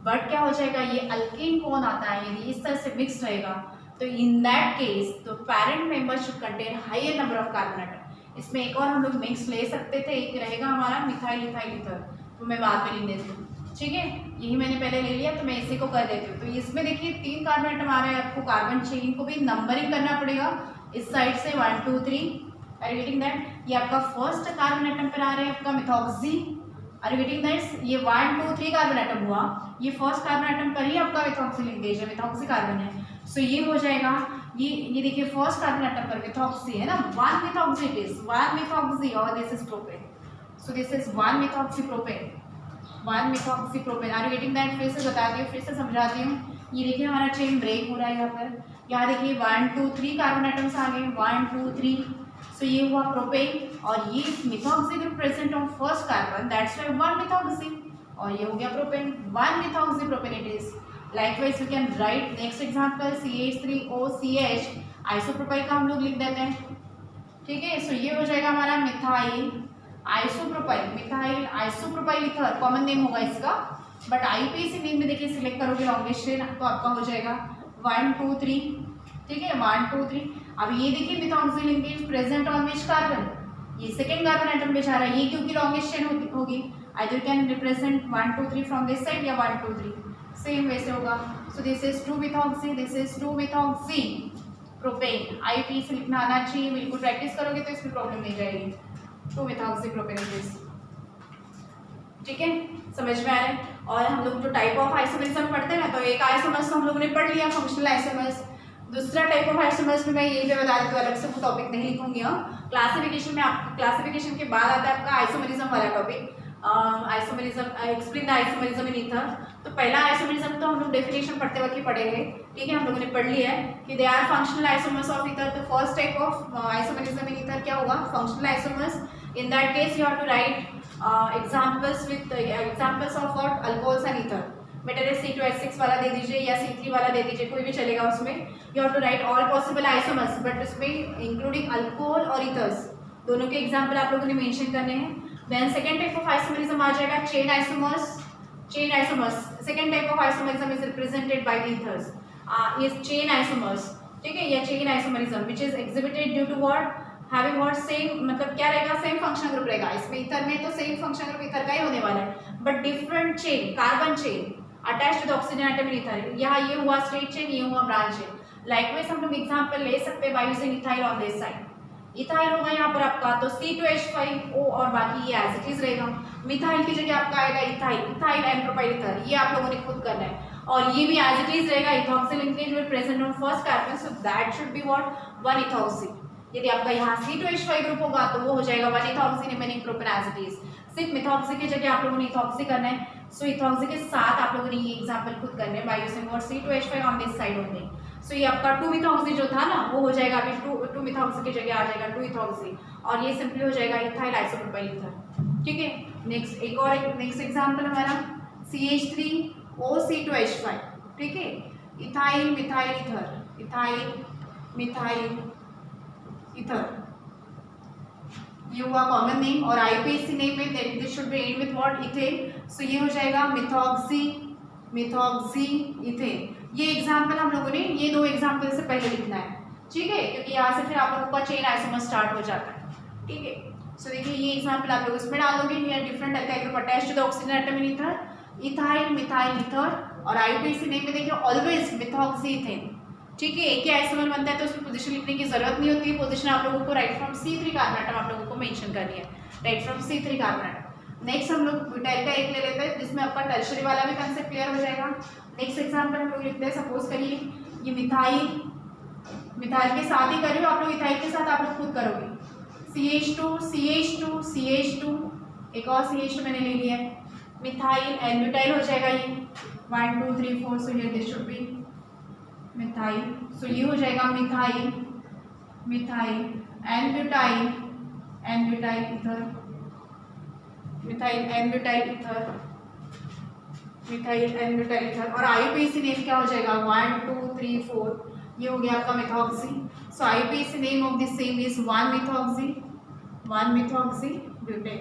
A: बट क्या हो जाएगा, ये अल्केन कौन आता है, यदि इस तरह से मिक्स रहेगा तो इन दैट केस तो parent member should contain higher number of carbon atom. इसमें एक और हम लोग मिक्स ले सकते थे, एक रहेगा हमारा मिथाइल इथाइल ईथर, तो मैं बाद में लिख देती हूँ, ठीक है। यही मैंने पहले ले लिया तो मैं इसी को कर देती हूँ। तो इसमें देखिए 3 कार्बन एटम आ रहे हैं, आपको कार्बन चेन को भी नंबरिंग करना पड़ेगा इस साइड से 1 2 3, आर यू गेटिंग दैट। ये आपका फर्स्ट कार्बन एटम पर आ रहे हैं आपका methoxy, are you getting that. ये 1 2 3 कार्बन एटम हुआ, ये फर्स्ट कार्बन एटम पर ही आपका मिथॉक्सी लिंकेज है, मिथॉक्सी कार्बन है, सो ये हो जाएगा, ये देखिए फर्स्ट कार्बन एटम पर मिथॉक्सी है ना, 1 मिथॉक्सी इट इज 1 मिथॉक्सी और this is propane, so this is 1 methoxy propane, 1 methoxy propane, are you getting that. फिर से बताती हूँ, फिर से समझाती हूँ। ये देखिए हमारा चेन ब्रेक हो रहा है यहाँ पर, यहाँ देखिए 1 2 3 कार्बन एटम्स आ गए, 1 2 3, सो ये हुआ प्रोपेन और ये methoxy group present on first carbon, that's why 1 methoxy, और ये हो गया propane, 1 methoxy propane it is. Likewise we can write next example CH3OCH, isopropyl का हम लोग लिख देते हैं, ठीक है। सो ये हो जाएगा हमारा methyl isopropyl, methyl isopropyl ether common name होगा इसका, बट IUPAC नेम में देखिए सिलेक्ट करोगे लॉन्गेस्ट चेन तो आपका हो जाएगा 1 2 3, ठीक है, 1 2 3। अब ये देखिए methoxy linkage present on which carbon, ये सेकंड कार्बन एटम पे जा रहा है, ये क्योंकि लॉन्गेस्ट चेन होगी, either can represent 1 2 3 from this side या 1 2 3, सेम वैसे होगा। सो this is 2 methoxy, this is 2 methoxy propane. IUPAC लिखना आना चाहिए, बिल्कुल प्रैक्टिस करोगे तो इसमें प्रॉब्लम नहीं जाएगी। 2 मिथॉक्सी प्रोपेन, ठीक है, समझ में आ रहा है। और हम लोग जो टाइप ऑफ आइसोमरिज्म पढ़ते हैं ना, तो एक आइसोमर्स तो हम लोगों ने पढ़ लिया, फंक्शनल आइसोमर्स। दूसरा टाइप ऑफ आइसोमर्स में मैं यही पे बता देती हूँ, अलग से वो टॉपिक नहीं लिखूंगी। क्लासिफिकेशन में आपको, क्लासिफिकेशन के बाद आता है आपका आइसोमरिज्म वाला topic, isomerism, explain the isomerism in ether. तो पहला आइसोमरिज्म तो हम लोग डेफिनेशन पढ़ते वक्त ही पढ़ेंगे, ठीक है, हम लोगों ने पढ़ लिया है कि they are functional isomers of ether. तो first type of isomerism in ether क्या होगा, functional isomers. In that case you have to write examples with examples of what, alcohols and ether. Better C2H6 वाला दे दीजिए या C3 वाला दे दीजिए, कोई भी चलेगा उसमें। You have to write all possible isomers, but उसमें इंक्लूडिंग अल्कोहल और ईथर्स दोनों के एग्जांपल आप लोगों ने मेंशन करने हैं। Then second type of isomerism आ जाएगा chain isomers, chain isomers. Second type of isomerism is represented by the ethers, is chain isomers, ठीक है, या chain isomerism which is exhibited due to what, having what, same, मतलब क्या रहेगा, same functional group रहेगा। इसमें ईथर में तो सेम फंक्शनल ग्रुप ईथर का ही होने वाला है, but different chain, carbon chain attached to the oxygen atom in ether. यहाँ ये हुआ स्ट्रेट चेन, ये हुआ ब्रांच चेन। लाइकवाइज हम लोग एग्जांपल ले सकते हैं by using ethyl on this side. Ethyl होगा यहाँ पर आपका, तो C2H5O और बाकी ये एज इट इज रहेगा। मिथाइल की जगह आपका आएगा इथाइल, इथाइल एन्थ्रोपाइल ईथर, ये आप लोगों ने खुद करना है। और ये भी एज इट इज रहेगा, ethoxy linkage will present on first carbon, so that should be what, 1 ethoxy. यदि आपका यहाँ C2H5 ग्रुप होगा तो वो हो जाएगा 1 ethoxy remaining propane as it is. सिर्फ मिथॉक्सी की जगह आप लोगों ने इथॉक्सी करना है, सो इथॉक्सी के साथ आप लोगों ने ये एग्जांपल खुद करने हैं by using what, C2H5 on this side only. So ये आपका 2 मिथॉक्सी जो था ना, वो हो जाएगा अभी 2 मिथॉक्सी की जगह आ जाएगा 2 इथॉक्सी, और ये सिंपली हो जाएगा इथाइल आइसोप्रोपाइल ईथर, ठीक है। नेक्स्ट एक और नेक्स्ट एग्जांपल हमारा CH3OC2H5, ठीक है, ethyl methyl ether, ethyl methyl ether, ये हुआ कॉमन नेम। और आईयूपीएसी नेम में this should be end with what, ethane. सो ये हो जाएगा मिथॉक्सी, मिथॉक्सी इथेन। ये एग्जाम्पल हम लोगों ने ये 2 एग्जाम्पल से पहले लिखना है, ठीक है, क्योंकि यहाँ से फिर आप लोगों का चेन आइसोमर स्टार्ट हो जाता है, ठीक है। सो देखिए ये एग्जाम्पल आप लोग इसमें डाल दोगे, here different alkyl group attached to the oxygen atom in ether, ethyl, methyl, ether. और आईयूपीएसी नेम में देखिए ऑलवेज मिथॉक्सी इथेन, ठीक है। एक ही आइसोमर बनता है तो उसमें पोजीशन लिखने की जरूरत नहीं होती है। पोजीशन आप लोगों को right from C3 carbon atom आप लोगों को मेंशन करनी है, right from C3 carbon atom. Next हम लोग ब्यूटाइल का एक ले लेते हैं, जिसमें आपका टर्शरी वाला भी कंसेप्ट क्लियर हो जाएगा। नेक्स्ट एग्जाम्पल हम लोग लिखते हैं, सपोज करिए ये मिथाइल, मिथाइल के साथ ही कर रही हो आप लोग, इथाइल के साथ आप लोग खुद करोगे, CH2 CH2 CH2, एक और CH2 मैंने ले लिया है, मिथाइल एंड ब्यूटाइल हो जाएगा ये 1 2 3 4। So here this should be methyl. So ये हो जाएगा methyl, methyl and butyl, and butyl ether, methyl and butyl ether, methyl and butyl ether. और आईयूपीएसी नेम क्या हो जाएगा 1 2 3 4, ये हो गया आपका methoxy. So IUPAC name of this same is 1 methoxy, 1 methoxy butane,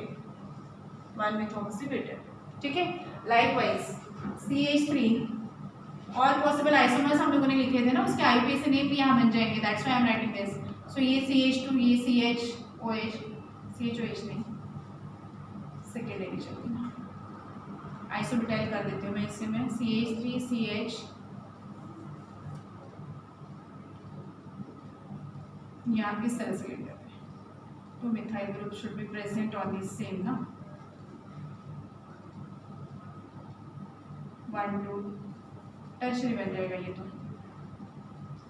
A: 1 methoxy butane, ठीक है। लाइकवाइज CH3 और पॉसिबल आइसोमर्स हम लोगों ने लिखे थे ना, उसके आईयूपीएसी नेम भी यहाँ बन जाएंगे, that's why I am writing this. सो ये CH2, ये CHOH, CHOH नहीं, सेकेंड लेके चलती हूँ, आइसोब्यूटाइल कर देती हूँ मैं इससे, मैं CH3 CH, यहाँ किस तरह से लिख देते हैं, तो methyl group should be present on this same ना, 1 2 टर्शरी बन जाएगा ये, तो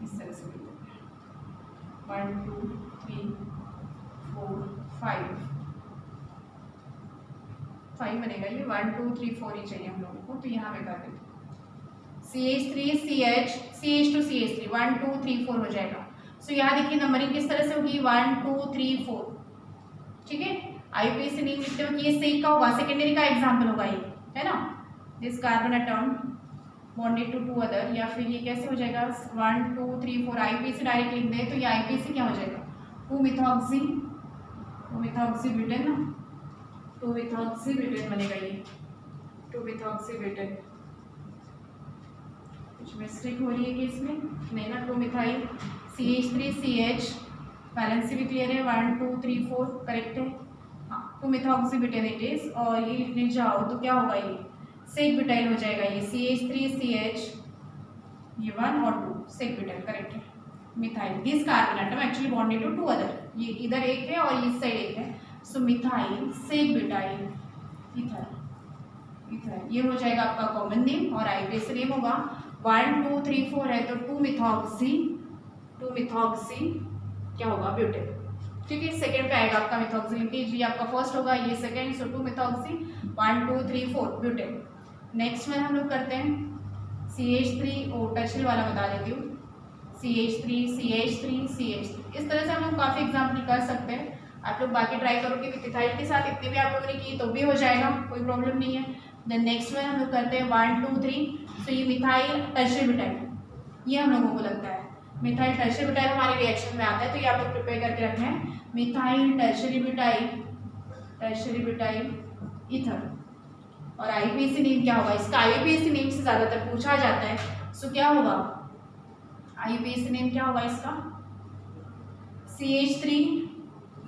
A: इस तरह से लिख देते हैं 1 2 3 4 5 बनेगा ये, 1 2 3 4 ही चाहिए हम लोगों को, तो यहाँ मैं कर देती हूँ CH3 CH, CH2 CH3, 1 2 3 4 हो जाएगा। सो यहाँ देखिए नंबरिंग किस तरह से होगी 1 2 3 4, ठीक है। आईयूपीएसी नेम लिखते हो कि ये सेक का होगा, सेकेंडरी का एग्जाम्पल होगा ये, है ना, this carbon atom bonded to 2 other, या फिर ये कैसे हो जाएगा 1 2 3 4, आईयूपीएसी डायरेक्ट लिख दे तो ये आईयूपीएसी क्या हो जाएगा 2 मिथॉक्सी, 2 मिथॉक्सी ब्यूटेन ना, 2 मिथॉक्सी ब्यूटेन बनेगा ये, 2 मिथॉक्सी ब्यूटेन। कुछ मिस्टेक हो रही है कि इसमें नहीं ना, 2 मिथाइल CH3 CH, बैलेंस भी क्लियर है, 1 2 3 4 करेक्ट है, हाँ 2 मिथॉक्सी ब्यूटेन इट इज। और ये लिखने जाओ तो क्या होगा ये सेक ब्यूटाइल हो जाएगा, ये CH3 CH, ये 1 और 2 सेक ब्यूटाइल करेक्ट है। Methyl, this carbon atom actually bonded to 2 other, ये इधर एक है और इस साइड एक है, so methyl sec butyl ether, ether ये हो जाएगा आपका कॉमन नेम। और आईयूपीएसी नेम होगा 1 2 3 4 है तो 2 मिथॉक्सी, 2 मिथॉक्सी क्या होगा ब्यूटेन, ठीक है। सेकेंड पे आएगा आपका मिथॉक्सी लिंकेज, ये आपका फर्स्ट होगा, ये सेकेंड, सो 2 मिथॉक्सी 1 2 3 4 ब्यूटेन। नेक्स्ट में हम लोग करते हैं CH3, ओ टर्शरी वाला बता देती हूँ, CH3 CH3 CH3, इस तरह से हम लोग काफ़ी एग्जाम्पल कर सकते हैं। आप लोग बाकी ट्राई करोगे विथ इथाइल के साथ, इतने भी आप लोगों ने की तो भी हो जाएगा, कोई प्रॉब्लम नहीं है। देन नेक्स्ट में हम लोग करते हैं 1 2 3, सो ये मिथाइल टर्शरी ब्यूटाइल, ये हम लोगों को लगता है मिथाइल टर्शरी ब्यूटाइल हमारे रिएक्शन में आता है, तो ये आप लोग प्रिपेयर करके रखना है, methyl tertiary butyl, tertiary butyl ether. और आईयूपीएसी नेम क्या होगा इसका, आईयूपीएसी नेम से ज़्यादातर पूछा जाता है, सो क्या होगा आईयूपीएसी नेम क्या होगा इसका, CH3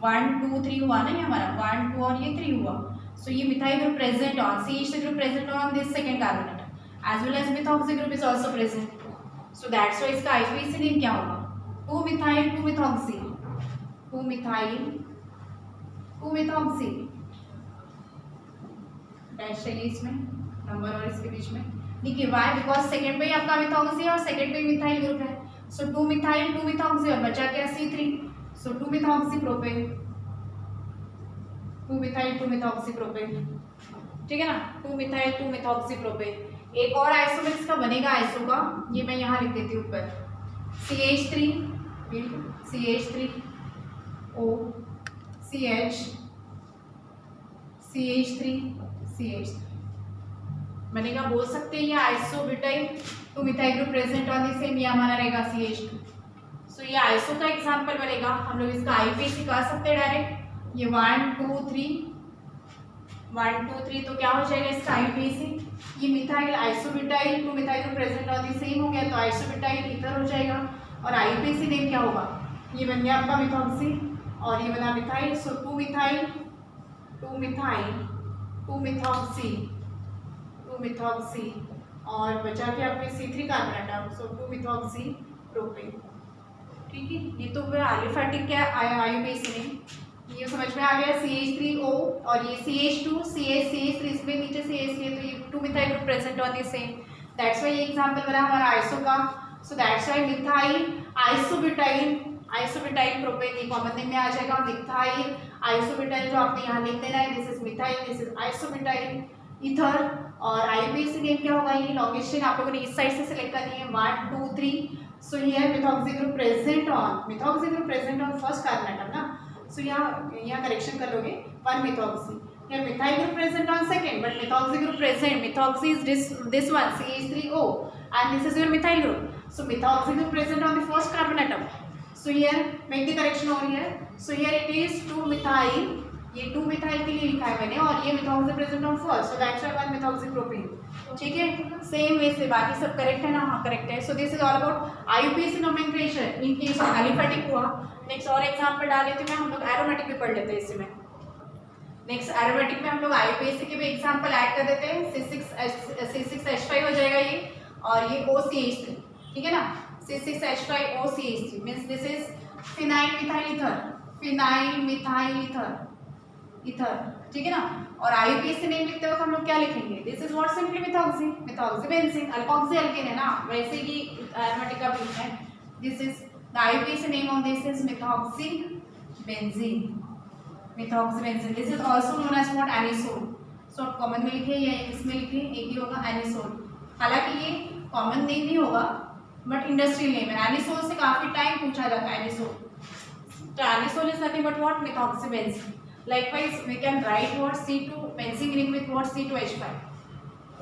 A: 1 2 3 हुआ ना, ये हमारा 1 2 और ये 3 हुआ, सो ये methyl group present on, CH3 group present on this second carbon atom as well as methoxy group is also present, so that's why इसका आईयूपीएसी नेम क्या होगा 2 methyl 2 methoxy, 2 methyl 2 methoxy, dash चाहिए इसमें नंबर और इसके बीच में, देखिए why because second पे ही आपका मिथॉक्सी है और सेकेंड पे मिथाइल ग्रुप है, सो 2 मिथाइल 2 मिथॉक्सी और बचा क्या C3, सो 2 methoxy propane, 2 methyl 2 methoxy propane, ठीक है ना, 2 मिथाइल 2 मिथॉक्सी प्रोपेन। एक और आइसोमेरिक्स का बनेगा आइसो का, ये मैं यहाँ लिख देती हूँ ऊपर, CH3 CH3 O CH CH3 CH3 बनेगा, बोल सकते हैं ये isobutyl 2 methyl group present on the same, ये हमारा रहेगा CH2, सो ये आइसो का एग्जांपल बनेगा, हम लोग इसका आईपीएसी कर सकते हैं डायरेक्ट। ये 1 2 3 तो क्या हो जाएगा इसका आईपीएसी, ये मिथाइल आइसोब्यूटाइल 2 मिथाइल प्रेजेंट और सेम हो गया तो आइसोब्यूटाइल ईथर हो जाएगा। और आईपीएसी नेम क्या होगा, ये बन गया आपका मिथॉक्सी और ये बना मिथाइल। सो 2 मिथाइल 2 मिथॉक्सी और बचा के आपके C3 कार्बन एटम, सो 2 मिथॉक्सी प्रोपेन। ठीक है, ये तो फिर एलिफेटिक क्या आईपीएसी नेम, ये समझ में आ गया। CH3O और ये CH2 CH3 इसमें नीचे CH है तो ये 2 methyl group present on the same, that's why ये एग्जांपल बना हमारा आइसो का। सो that's why methyl isobutyl propane ये कॉमन नेम में आ जाएगा। मिथाइल आइसोब्यूटाइल जो आपने यहाँ लिख देना है, this is methyl, this is isobutyl ether. और आईपीएसी नेम क्या होगा, ये लॉन्गेस्ट चेन आप लोगों ने इस साइड से सिलेक्ट करनी है 1 2 3। So here methoxy group present on first carbon atom ना, सो यहाँ करेक्शन कर लोगे 1 methoxy. Here methyl group present on second, but methoxy group present. Methoxy is this one CH3O, and this is your methyl group. So methoxy group present on the first carbon atom. So here make the correction over here. So here it is 2 methyl. ये 2 methyl के लिए लिखा है मैंने और ये methoxy present on first, so that's why 1 methoxy propane. ठीक है, सेम वे से बाकी सब करेक्ट है ना, हाँ करेक्ट है। So this is all about IUPAC nomenclature in case of aliphatic हुआ। नेक्स्ट और एग्जांपल डाल लेते हैं, हम लोग एरोमेटिक भी पढ़ लेते हैं इसमें। नेक्स्ट एरोमेटिक में हम लोग आईयूपीएसी के भी एग्जांपल ऐड कर देते हैं। C6H5 हो जाएगा ये, और ये OCH3, ठीक है ना, C6H5 OCH3 means this is phenyl methyl ether, ठीक है ना। और आईयूपीएसी नेम लिखते वक्त हम लोग क्या लिखेंगे, this is what, simply methoxy benzene, alkoxy alkane है ना, वैसे ही एरोमेटिक का भी है। This is the IUPAC name of this is methoxy benzene. This is also known as what, anisole. So common में लिखे या इसमें लिखे एक ही होगा, एनिसोल। हालांकि ये कॉमन नेम नहीं होगा बट इंडस्ट्रियल नेम है। एनिसोल से काफी टाइम पूछा जाता है, एनिसोल। तो anisole is nothing but what, methoxy benzene. Likewise, we can write what C2 benzene ring with what C2H5,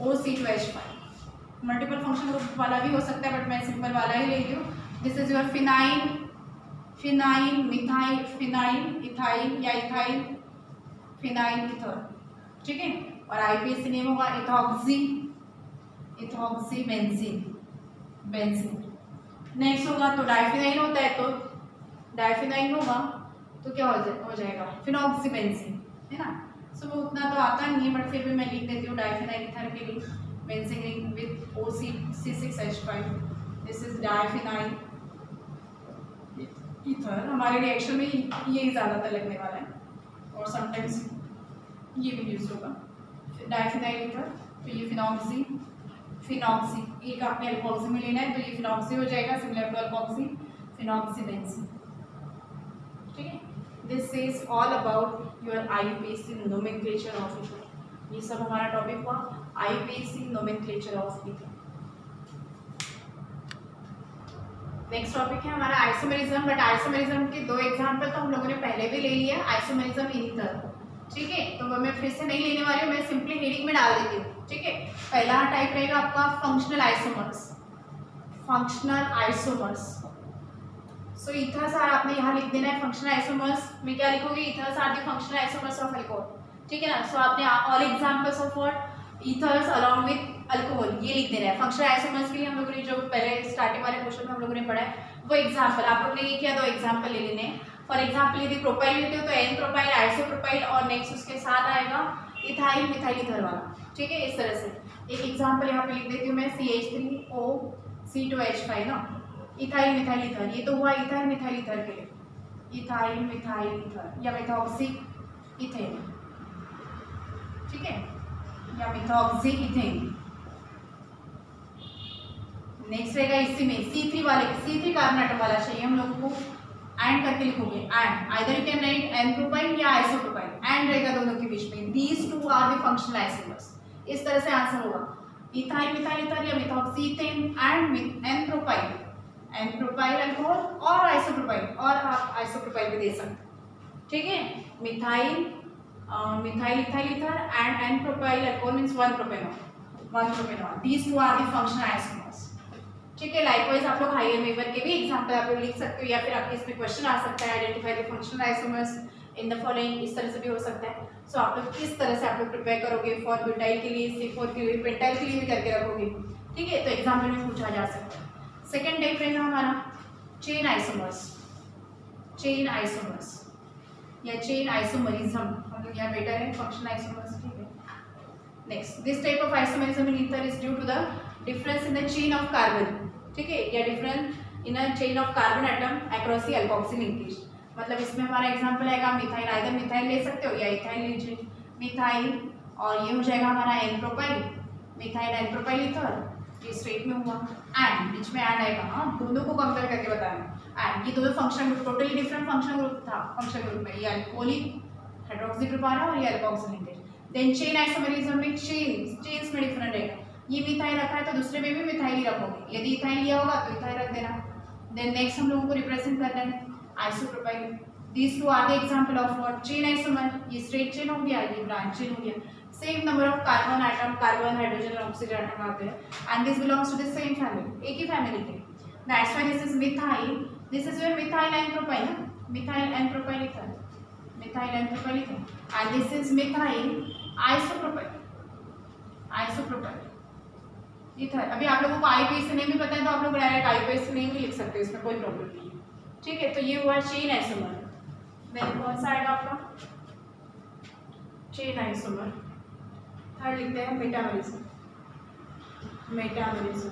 A: OC2H5. Multiple function group वाला भी हो सकता है बट मैं सिंपल वाला ही ले रही हूँ। This is your phenyl methyl phenyl ethyl या इथाइल फिनाइल ईथर, ठीक है। और आईपीएसी नेम होगा इथॉक्सी बेंजीन। नेक्स्ट होगा तो डाइफिनाइल होता है, तो डाइफिनाइल होगा तो क्या हो जाएगा, फिनॉक्सी बेंजीन, है ना। सो वो उतना तो आता नहीं है बट फिर भी मैं लिख देती हूँ डाइफिनाइल ईथर के लिए benzene ring with OC6H5। This is diphenyl ether. हमारे रिएक्शन में ये ज़्यादातर लगने वाला है और समटाइम्स ये भी यूज होगा, डाइफिनाइल ईथर। तो ये फिनॉक्सी एक आपने अल्कोक्सी में लेना है तो ये फिनॉक्सी हो जाएगा, similar to alkoxy, phenoxy benzene, ठीक है। This is all about your IUPAC nomenclature of ether. ये सब हमारा टॉपिक हुआ IUPAC nomenclature of ether. Next topic है हमारा आइसोमेरिज्म, बट आइसोमेरिज्म के दो एग्जांपल तो हम लोगों ने पहले भी ले लिया, आइसोमेरिज्म इन ईथर, ठीक है। तो मैं फिर से नहीं लेने वाली हूँ, मैं सिंपली हेडिंग में डाल देती हूँ, ठीक है। पहला टाइप रहेगा आपका functional isomers. So ethers are आपने यहाँ लिख देना है, फंक्शनल आइसोमर्स में क्या लिखोगे, ethers are the functional isomers of alcohol, ठीक है ना। सो आपने all examples of what, ethers along with alcohol, ये लिख देना है। फंक्शनल आइसोमर्स के लिए हम लोगों ने जो पहले स्टार्टिंग वाले क्वेश्चन में हम लोगों ने पढ़ा है वो एग्जांपल आप लोगों ने ये किया, दो एग्जांपल ले लेने हैं। फॉर एग्जांपल यदि प्रोपाइल लेते हो तो एन प्रोपाइल, आइसोप्रोपाइल और नेक्स्ट उसके साथ आएगा इथाइल मिथाइल ईथर वाला, ठीक है। इस तरह से एक एग्जांपल यहाँ पे लिख देती हूँ मैं, CH3O C2H5 ना, इथाइल मिथाइल ईथर। ये तो हुआ इथाइल मिथाइल ईथर के लिए, इथाइल मिथाइल ईथर या मिथॉक्सी इथेन, ठीक है, या मिथॉक्सी इथेन। नेक्स्ट रहेगा इसी में C3 कार्बन एटम वाला चाहिए हम लोगों को, एंड करके लिखोगे, and either you can write n propyl या आइसोप्रोपाइल, एंड रहेगा दोनों के बीच में, these two are the functional isomers. इस तरह से आंसर होगा इथाइल मिथाइल ईथर या methoxy ethane and n propyl alcohol और आइसोप्रोपाइल, और आप आइसोप्रोपाइल भी दे सकते, ठीक है। Methyl ethyl ether and n propyl alcohol means 1 propanol, these two are the functional isomers, ठीक है। लाइकवाइज आप लोग हायर मेंबर के भी एग्जांपल आप लोग लिख सकते हो, या फिर आपके इसमें क्वेश्चन आ सकता है identify the functional isomers in the following, इस तरह से भी हो सकता है। सो आप लोग किस तरह से आप लोग प्रिपेयर करोगे फॉर ब्यूटाइल के लिए, C4 के लिए, पेंटाइल के लिए भी करके रखोगे, ठीक है। तो एग्जाम्पल में पूछा जा सकता है। सेकेंड टाइप रहेगा हमारा चेन आइसोमर्स, चेन आइसोमर्स या चेन आइसोमरिज्म, हम लोग यहाँ बेटर है फंक्शनल आइसोमर्स, ठीक है। Next, this type of isomerism in ether is due to the difference in the chain of carbon, ठीक है, या difference in a chain of carbon atom across the alkoxy linkage. मतलब इसमें हमारा example आएगा methyl, either methyl ले सकते हो या इथाइल लीजिए, मिथाइल और ये हो जाएगा हमारा n propyl, methyl n propyl ether, ये स्ट्रेट में हुआ, एंड बीच में एंड आएगा, हाँ दोनों को कंपेयर करके बताना। एंड ये दोनों function group, totally different function group था, फंक्शन ग्रुप में ये अल्कोहलिक हाइड्रोक्सी ग्रुप आ रहा है और ये alkoxy linkage. Then chain isomerism में चेन्स में डिफरेंट रहेगा, ये मिथाइल रखा है तो दूसरे में भी मिथाइल ही रखोगे, यदि इथाइल लिया होगा तो इथाइल रख देना। देन नेक्स्ट हम लोगों को रिप्रेजेंट करना है isopropyl. These two are the example of what chain isomer, ये स्ट्रेट चेन हो गया, ये ब्रांच चेन हो गया। Same number of carbon atom, carbon hydrogen और ऑक्सीजन एटम आते हैं, and this belongs to the same family, एक ही फैमिली के। That's why this is methyl, this is your methyl and propyl, methyl and propyl ether, methyl and propyl ether, and this is methyl isopropyl, isopropyl ether. अभी आप लोगों को IPS name भी पता है तो आप लोग डायरेक्ट आईपीएस नेम भी लिख सकते हो, इसमें कोई प्रॉब्लम नहीं है, ठीक है। तो ये हुआ चेन आइसोमर। देन कौन सा आएगा आपका चेन आइसोमर, थर्ड लिखते हैं मेटामरिज्म, मेटामरिज्म,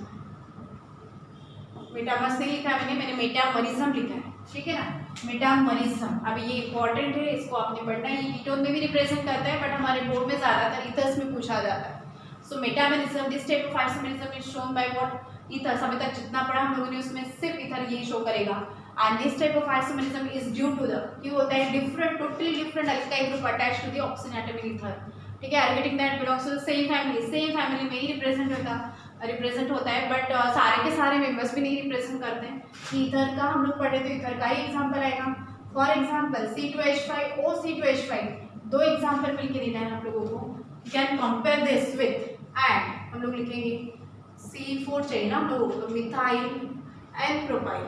A: मेटामर से लिखा है मैंने मेटामरिज्म लिखा है, ठीक है ना, मेटामरिज्म। अब ये इंपॉर्टेंट है, इसको आपने पढ़ना है, ये कीटोन में भी रिप्रेजेंट करता है, बट हमारे बोर्ड में ज़्यादातर ईथर्स में पूछा जाता है। So metamerism, this type of isomerism is shown by what ethers, अभी तक जितना पढ़ा हम लोगों ने उसमें सिर्फ ईथर ये शो करेगा। And this type of isomerism is due to the, क्यों होता है, different, totally different alkyl group attached to the oxygen atom in ether, ठीक है। आर्गेटिंग that belongs to the same family, same family में ही रिप्रेजेंट होता है, बट सारे के सारे मेंबर्स भी नहीं रिप्रेजेंट करते हैं। ईथर का हम लोग पढ़े तो ईथर का ही एग्जांपल आएगा। For example C2H5 O C2H5, दो एग्जांपल मिलके देना है हम लोगों को। Can compare this with, and हम लोग लिखेंगे C4 चाहिए ना हम लोगों को, तो methyl n propyl,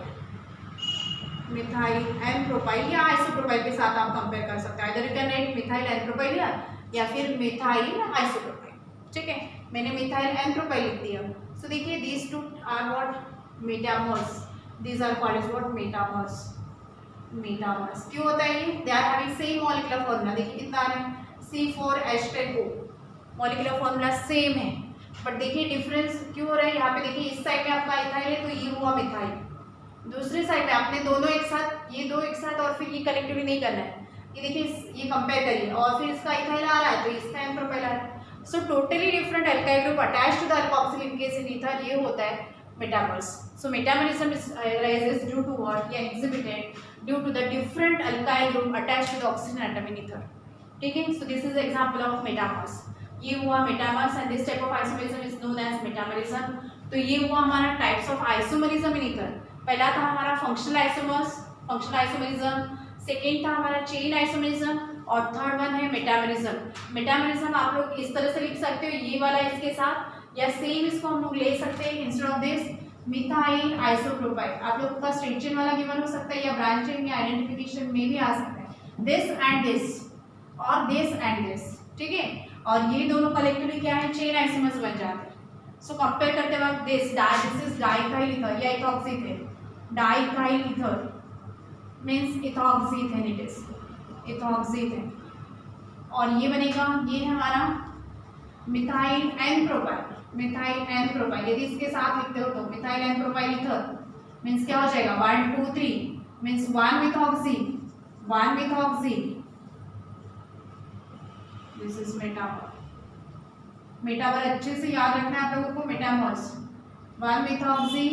A: methyl n propyl या आइसोप्रोपाइल के साथ आप कंपेयर कर सकते हैं, इधर you can write methyl n propyl या फिर मिथाइल आइसोप्रोपाइल, ठीक है। मैंने मिथाइल एन प्रोपाइल लिख दिया। सो देखिए these two are what metamers, these are called as what metamers, metamers. क्यों होता है ये, they are having same molecular formula, देखिए कितना आ रहा है C4H10O, मॉलिक्यूलर फॉर्मूला सेम है, बट देखिए डिफरेंस क्यों हो रहा है। यहाँ पे देखिए इस साइड में आपका इथाइल है तो ये हुआ मिथाइल, दूसरी साइड में आपने दोनों एक साथ, ये दो एक साथ और फिर ये कलेक्टिवली नहीं करना है, ये देखिए ये कंपेयर करिए, और फिर इसका इथाइल आ रहा है तो इसका एन प्रोपाइल आ रहा है। So totally different alkyl group attached to the alkoxyl linkage in ether, ये होता है metamers. So metamerism arises due to what, या exhibited due to the different alkyl group attached to the oxygen atom in ether, ठीक है। So this is example of metamers, ये हुआ metamers, and this type of isomerism is known as metamerism. तो ये हुआ हमारा types of isomerism in ether. पहला था हमारा functional isomers, functional isomerism, second था हमारा चेन आइसोमरिज्म, और थर्ड वन है मेटामरिज्म। मेटामरिज्म आप लोग इस तरह से लिख सकते हो, ये वाला इसके साथ, या सेम इसको हम लोग ले सकते हैं instead of this methyl isopropyl. आप लोगों का स्ट्रेट चेन वाला गिवन हो सकता है, या ब्रांच चेन या आइडेंटिफिकेशन में भी आ सकता है, दिस एंड दिस और दिस एंड दिस, ठीक है। और ये दोनों कलेक्टिवली क्या है, चेन आइसोमर्स बन जाते हैं। सो कंपेयर करते वक्त दिस इज डाइथाइल ईथर या ethoxyethane, diethyl ether means ethoxyethane, it is ethoxyethane, और ये बनेगा, ये है हमारा methyl n propyl, methyl n propyl. यदि इसके साथ लिखते हो तो methyl n propyl ether means क्या हो जाएगा, 1 2 3 means 1 methoxy, 1 methoxy, this is metamer. Metamer अच्छे से याद रखना है आप लोगों को, metamers 1 methoxy,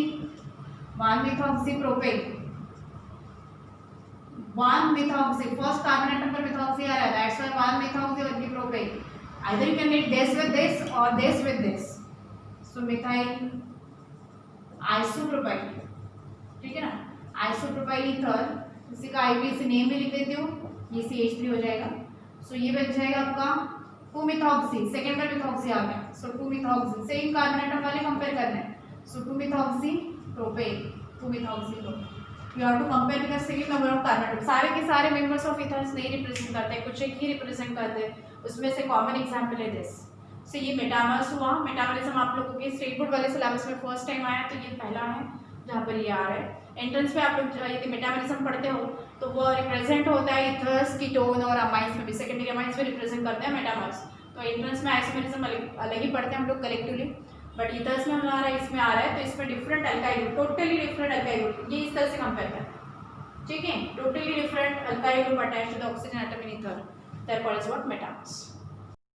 A: 1 methoxy propane, 1 methoxy, first carbon atom पर मिथॉक्सी आ रहा है, दैट्स व्हाई 1 मिथॉक्सी और ये propane. Either you can write this with this or this with this. So methyl isopropyl, ठीक है ना, isopropyl ether, इसी का IUPAC नेम भी लिख देती हूँ, ये CH3 हो जाएगा। सो ये बन जाएगा आपका 2 मिथॉक्सी, सेकेंड पर मिथॉक्सी आ गया, सो 2 मिथॉक्सी, सेम कार्बन एटम वाले कंपेयर करना है, सो 2 methoxy propane 2 methoxy you have to compare with the same number of carbon. सारे के सारे मेंबर्स ऑफ ईथर्स नहीं रिप्रेजेंट करते, कुछ एक ही रिप्रेजेंट करते हैं। उसमें से कॉमन एग्जांपल है दिस। सो ये मेटामर्स हुआ। मेटाबॉलिज्म आप लोगों के स्टेट बोर्ड वाले सिलेबस में फर्स्ट टाइम आया, तो ये पहला है जहाँ पर ये आ रहा है। एंट्रेंस में आप लोग यदि मेटाबॉलिज्म पढ़ते हो तो वो रिप्रेजेंट होता है ईथर्स, कीटोन और अमाइंस में भी, सेकेंडरी अमाइंस में रिप्रेजेंट करते हैं मेटामर्स। तो एंट्रेंस में आइसोमेरिज्म अलग ही पढ़ते हैं हम लोग कलेक्टिवली, बट ईथर्स में हमारा इसमें आ रहा है, तो इसमें different alkyl group, totally different alkyl group, ये इस तरह से कंपेयर करें, ठीक है। Totally different alkyl group attached to the oxygen atom in ether, that called as what, metamers.